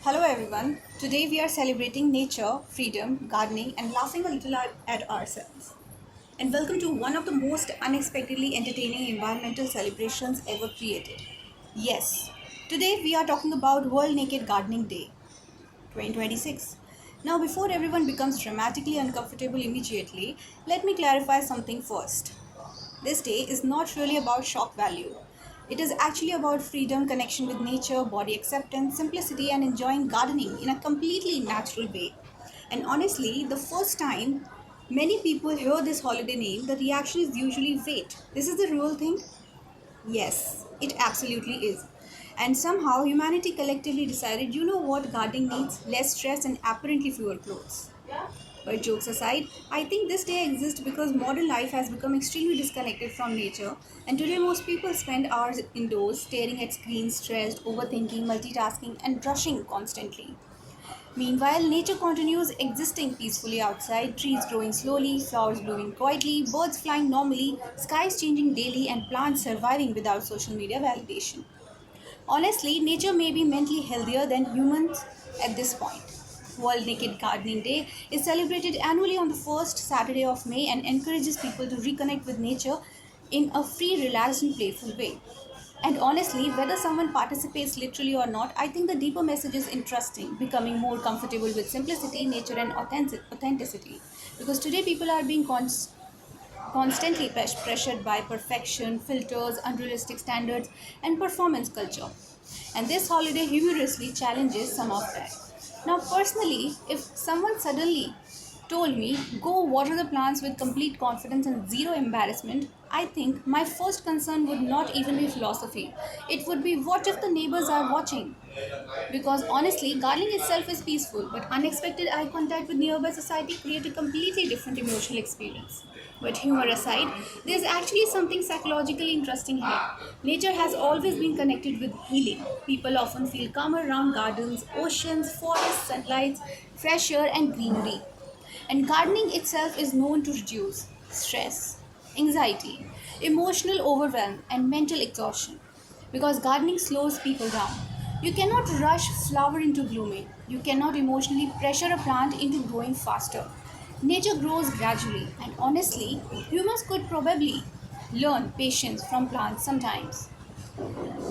Hello everyone. Today we are celebrating nature, freedom, gardening, and laughing a little at ourselves. And welcome to one of the most unexpectedly entertaining environmental celebrations ever created. Yes, today we are talking about World Naked Gardening Day 2026. Now, before everyone becomes dramatically uncomfortable immediately, let me clarify something first. This day is not really about shock value. It is actually about freedom, connection with nature, body acceptance, simplicity, and enjoying gardening in a completely natural way. And honestly, the first time many people hear this holiday name, the reaction is usually wait, this is the real thing? Yes, it absolutely is. And somehow humanity collectively decided, you know what, gardening needs less stress and apparently fewer clothes. But jokes aside, I think this day exists because modern life has become extremely disconnected from nature, and today most people spend hours indoors staring at screens, stressed, overthinking, multitasking, and rushing constantly. Meanwhile, nature continues existing peacefully outside, trees growing slowly, flowers blooming quietly, birds flying normally, skies changing daily, and plants surviving without social media validation. Honestly, nature may be mentally healthier than humans at this point. World Naked Gardening Day is celebrated annually on the first Saturday of May and encourages people to reconnect with nature in a free, relaxed, and playful way. And honestly, whether someone participates literally or not, I think the deeper message is interesting, becoming more comfortable with simplicity, nature, and authenticity. Because today people are being constantly pressured by perfection, filters, unrealistic standards, and performance culture. And this holiday humorously challenges some of that. Now, personally, if someone suddenly told me, go water the plants with complete confidence and zero embarrassment, I think my first concern would not even be philosophy. It would be, what if the neighbors are watching? Because honestly, gardening itself is peaceful, but unexpected eye contact with nearby society create a completely different emotional experience. But humor aside, there's actually something psychologically interesting here. Nature has always been connected with healing. People often feel calmer around gardens, oceans, forests, sunlight, fresh air, and greenery. And gardening itself is known to reduce stress, anxiety, emotional overwhelm, and mental exhaustion. Because gardening slows people down. You cannot rush flower into blooming. You cannot emotionally pressure a plant into growing faster. Nature grows gradually, and honestly, humans could probably learn patience from plants sometimes.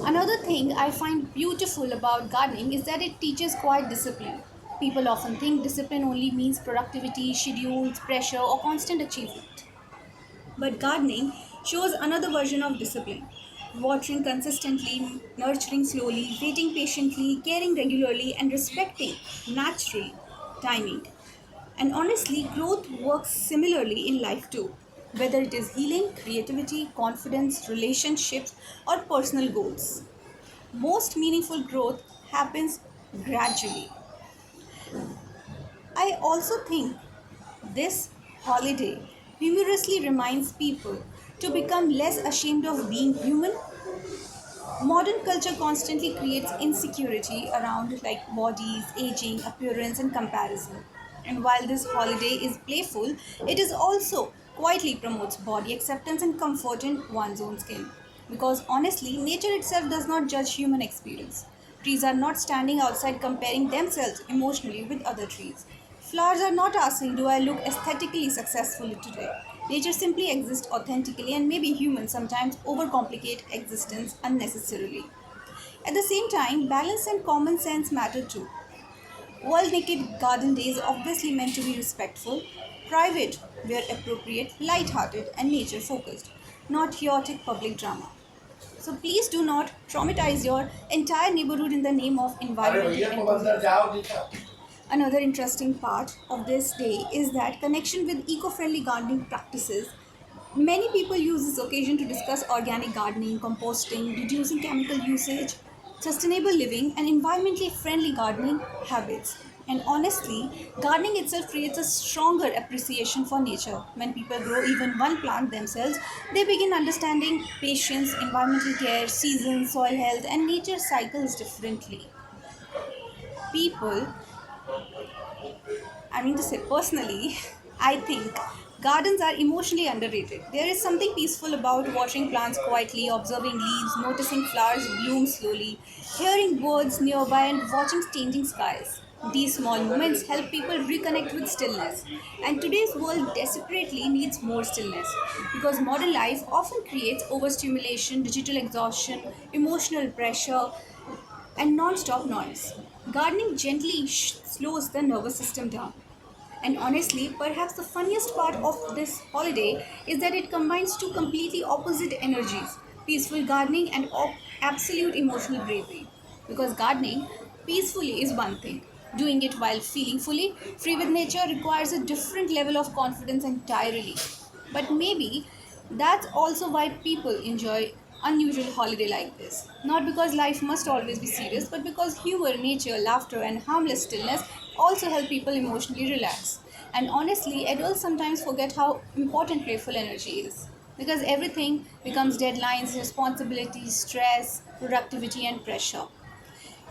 Another thing I find beautiful about gardening is that it teaches quiet discipline. People often think discipline only means productivity, schedules, pressure, or constant achievement. But gardening shows another version of discipline. Watering consistently, nurturing slowly, waiting patiently, caring regularly, and respecting natural timing. And honestly, growth works similarly in life too. Whether it is healing, creativity, confidence, relationships, or personal goals. Most meaningful growth happens gradually. I also think this holiday humorously reminds people to become less ashamed of being human. Modern culture constantly creates insecurity around like bodies, aging, appearance, and comparison. And while this holiday is playful, it is also quietly promotes body acceptance and comfort in one's own skin. Because honestly, nature itself does not judge human experience. Trees are not standing outside comparing themselves emotionally with other trees. Flowers are not asking, do I look aesthetically successful today? Nature simply exists authentically, and maybe humans sometimes overcomplicate existence unnecessarily. At the same time, balance and common sense matter too. World Naked Garden Day is obviously meant to be respectful, private where appropriate, light-hearted, and nature focused, not chaotic public drama. So please do not traumatize your entire neighborhood in the name of environmental enthusiasm. Another interesting part of this day is that connection with eco-friendly gardening practices. Many people use this occasion to discuss organic gardening, composting, reducing chemical usage, sustainable living, and environmentally friendly gardening habits. And honestly, gardening itself creates a stronger appreciation for nature. When people grow even one plant themselves, they begin understanding patience, environmental care, seasons, soil health, and nature cycles differently. People I mean to say, personally, I think Gardens are emotionally underrated. There is something peaceful about watching plants quietly, observing leaves, noticing flowers bloom slowly, hearing birds nearby, and watching changing skies. These small moments help people reconnect with stillness. And today's world desperately needs more stillness because modern life often creates overstimulation, digital exhaustion, emotional pressure, and non stop noise. Gardening gently slows the nervous system down. And honestly, perhaps the funniest part of this holiday is that it combines two completely opposite energies, peaceful gardening and absolute emotional bravery. Because gardening peacefully is one thing, doing it while feeling fully free with nature requires a different level of confidence entirely. But maybe that's also why people enjoy unusual holiday like this. Not because life must always be serious, but because humor, nature, laughter, and harmless stillness also help people emotionally relax. And honestly, adults sometimes forget how important playful energy is. Because everything becomes deadlines, responsibilities, stress, productivity, and pressure.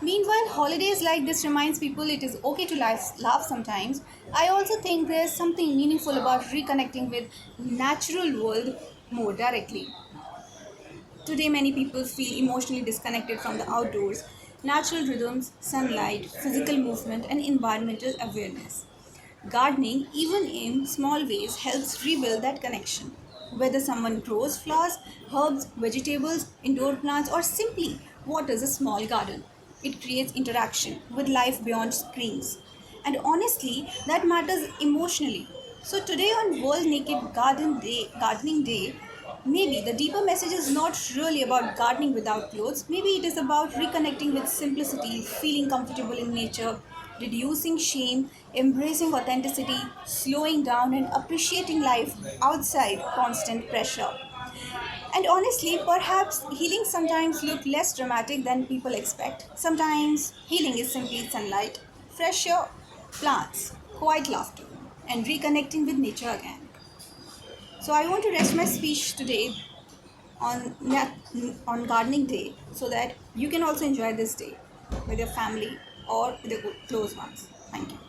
Meanwhile, holidays like this reminds people it is okay to laugh sometimes. I also think there's something meaningful about reconnecting with natural world more directly. Today, many people feel emotionally disconnected from the outdoors, natural rhythms, sunlight, physical movement, and environmental awareness. Gardening, even in small ways, helps rebuild that connection. Whether someone grows flowers, herbs, vegetables, indoor plants, or simply waters a small garden, it creates interaction with life beyond screens. And honestly, that matters emotionally. So today on World Naked Gardening Day, maybe the deeper message is not really about gardening without clothes. Maybe it is about reconnecting with simplicity, feeling comfortable in nature, reducing shame, embracing authenticity, slowing down, and appreciating life outside constant pressure. And honestly, perhaps healing sometimes look less dramatic than people expect. Sometimes healing is simply sunlight, fresh air, plants, quiet laughter, and reconnecting with nature again. So I want to rest my speech today on on gardening day so that you can also enjoy this day with your family or with your close ones. Thank you.